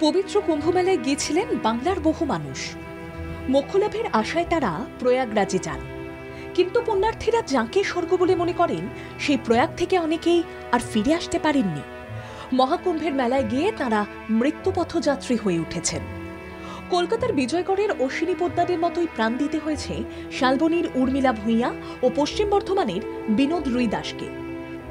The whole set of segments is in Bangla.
পবিত্র কুম্ভমেলায় গিয়েছিলেন বাংলার বহু মানুষ। মোক্ষলাভের আশায় তারা প্রয়াগরাজে যান, কিন্তু পুণ্যার্থীরা যাকে স্বর্গ বলে মনে করেন সেই প্রয়াগ থেকে অনেকেই আর ফিরে আসতে পারেননি। মহাকুম্ভের মেলায় গিয়ে তারা মৃত্যুপথযাত্রী হয়ে উঠেছেন। কলকাতার বিজয়গড়ের অশ্বিনী পোদ্দারের মতোই প্রাণ দিতে হয়েছে শালবনীর উর্মিলা ভূঁইয়া ও পশ্চিম বর্ধমানের বিনোদ রুই দাসকে।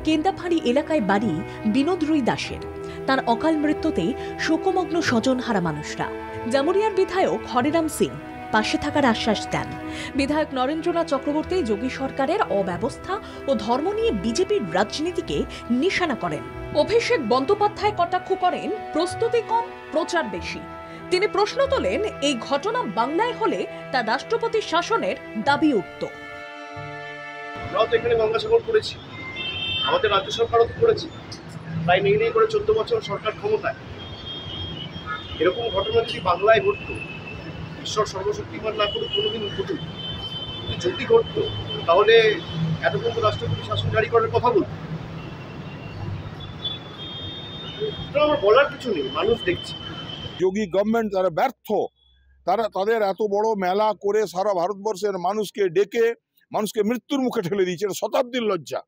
কেন্দাফাড়ি এলাকায় বাড়ি বিনোদ রুই দাসের। তার অকাল মৃত্যুতে শোকমগ্ন স্বজনহারা মানুষরা। জামুরিয়ার বিধায়ক হরিরাম সিং পাশে থাকার আশ্বাস দেন। বিধায়ক নরেন্দ্রনাথ চক্রবর্তী যোগী সরকারের অব্যবস্থা ও ধর্ম নিয়ে বিজেপির রাজনীতিকে নিশানা করেন। অভিষেক বন্দ্যোপাধ্যায় কটাক্ষ করেন প্রস্তুতি কম, প্রচার বেশি। তিনি প্রশ্ন তোলেন, এই ঘটনা বাংলায় হলে তা রাষ্ট্রপতি শাসনের দাবি উঠত। আমরা তো এখানে গঙ্গাসাগর করেছি, আমাদের রাজ্য সরকারও তো করেছে, তাই নেই করে 14 বছর সরকার ক্ষমতায়। এরকম ঘটনা যদি বাংলায় ঘটতো, ঈশ্বর সর্বশক্তিমান না করুক কোনোদিন ঘটুক, যদি ঘটতো তাহলে এতক্ষণ তো রাষ্ট্রপতি শাসন জারি করার কথা বলতো। আমার বলার কিছু নেই, মানুষ দেখছে। যোগী গভর্নমেন্ট তারা ব্যর্থ, তাদের এত বড় মেলা করে সারা ভারতবর্ষের মানুষকে ডেকে মানুষকে মৃত্যুর মুখে ঠেলে দিয়েছে। এটা শতাব্দীর লজ্জা।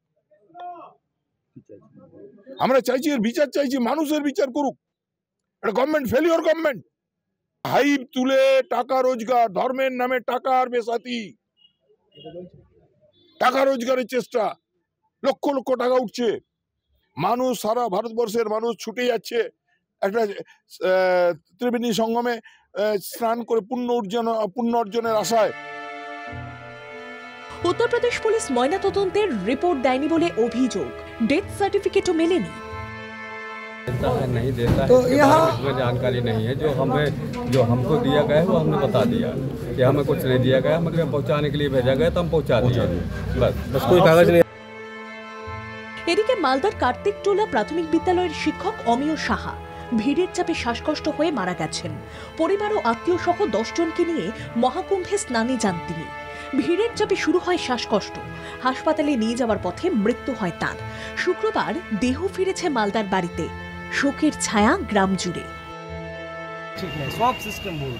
আমরা চাইছি এর বিচার, চাইছি মানুষের বিচার করুক। এটা গভর্নমেন্ট ফেলিওর গভর্নমেন্ট। হাইপ তুলে টাকা রোজগার, ধর্মের নামে টাকা আর বেসাতি, টাকা রোজগারের চেষ্টা, লক্ষ লক্ষ টাকা উঠছে, মানুষ সারা ভারতবর্ষের মানুষ ছুটে যাচ্ছে একটা ত্রিবেণী সঙ্গমে স্নান করে পুণ্য অর্জনের আশায়। উত্তরপ্রদেশ পুলিশ ময়নাতদন্তের রিপোর্ট দেয়নি বলে অভিযোগ, ডেথ সার্টিফিকেটও মেলেনি। नहीं देता है, तो यहाँ जानकारी नहीं है। जो हमको दिया गया है वो हमने बता दिया कि हमें कुछ नहीं दिया गया, हमें पहुंचाने के लिए भेजा गया तो हम पहुंचा दिए, बस कोई कागज नहीं। এদিকে মালদার কার্তিক টোলা প্রাথমিক বিদ্যালয়ের শিক্ষক অমিয় সাহা ভিড়ের চাপে শ্বাসকষ্ট হয়ে মারা গেছেন। পরিবার ও আত্মীয় সহ 10 জনকে নিয়ে মহাকুম্ভে স্নানে যান তিনি। ভিড়ের চাপে শুরু হয় শ্বাসকষ্ট, হাসপাতালে নিয়ে যাওয়ার পথে মৃত্যু হয় তার। শুক্রবার দেহ ফিরেছে মালদার বাড়িতে। শোকের ছায়া গ্রাম জুড়ে। ঠিক নেই, সব সিস্টেম ভুল।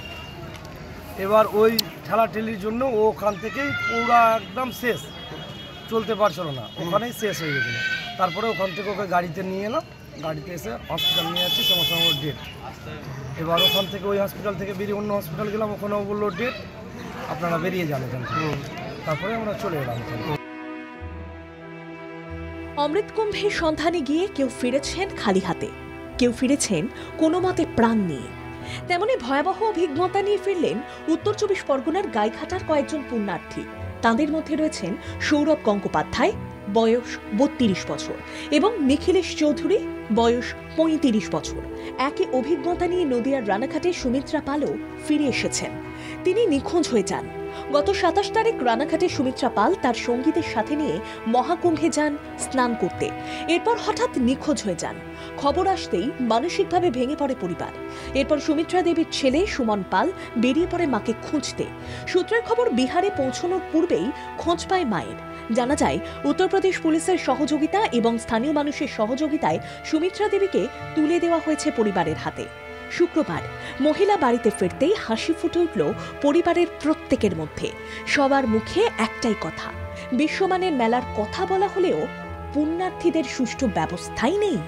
এবার ওই ঠেলাঠেলির জন্য ও ওখান থেকেই পুরো একদম শেষ, চলতে পারছিল না, ওখানেই শেষ হয়ে গেছিল। তারপরে ওখান থেকে ওকে গাড়িতে নিয়ে এলাম, গাড়িতে এসে হসপিটাল নিয়ে যাচ্ছি, সমস্যা ডেট। এবার ওখান থেকে ওই হসপিটাল থেকে বেরিয়ে অন্য হসপিটাল গেলাম, ওখানেও বললো ডেট, আপনারা বেরিয়ে যান এখান থেকে। তারপরে আমরা চলে এলাম। অমৃতকুম্ভের সন্ধানে গিয়ে কেউ ফিরেছেন খালি হাতে, কেউ ফিরেছেন কোনো মতে প্রাণ নিয়ে। তেমনি ভয়াবহ অভিজ্ঞতা নিয়ে ফিরলেন উত্তর 24 পরগনার গাইঘাটার কয়েকজন পুণ্যার্থী। তাদের মধ্যে রয়েছেন সৌরভ গঙ্গোপাধ্যায়, বয়স 32 বছর, এবং নিখিলেশ চৌধুরী, বয়স 35 বছর। একই অভিজ্ঞতা নিয়ে নদিয়ার রানাঘাটে সুমিত্রা পালও ফিরে এসেছেন। তিনি নিখোঁজ হয়ে যান। গত 27 তারিখ রানাঘাটে সুমিত্রা পাল তার সঙ্গীদের সাথে নিয়ে মহাকুম্ভে যান স্নান করতে। এরপর হঠাৎ নিখোঁজ হয়ে যান। খবর আসতেই মানসিকভাবে ভেঙে পড়ে পরিবার। এরপর সুমিত্রা দেবীর ছেলে সুমন পাল বেরিয়ে পড়ে মাকে খুঁজতে। সূত্রের খবর, বিহারে পৌঁছানোর পূর্বেই খোঁজ পায় মায়ের। জানা যায়, উত্তরপ্রদেশ পুলিশের সহযোগিতা এবং স্থানীয় মানুষের সহযোগিতায় সুমিত্রা দেবীকে তুলে দেওয়া হয়েছে পরিবারের হাতে। শুক্রবার মহিলা বাড়িতে ফিরতেই হাসি ফুটে উঠল পরিবারের প্রত্যেকের মধ্যে। সবার মুখে একটাই কথা, বিশ্বমানের মেলার কথা বলা হলেও পুণ্যার্থীদের সুষ্ঠু ব্যবস্থাই নেই।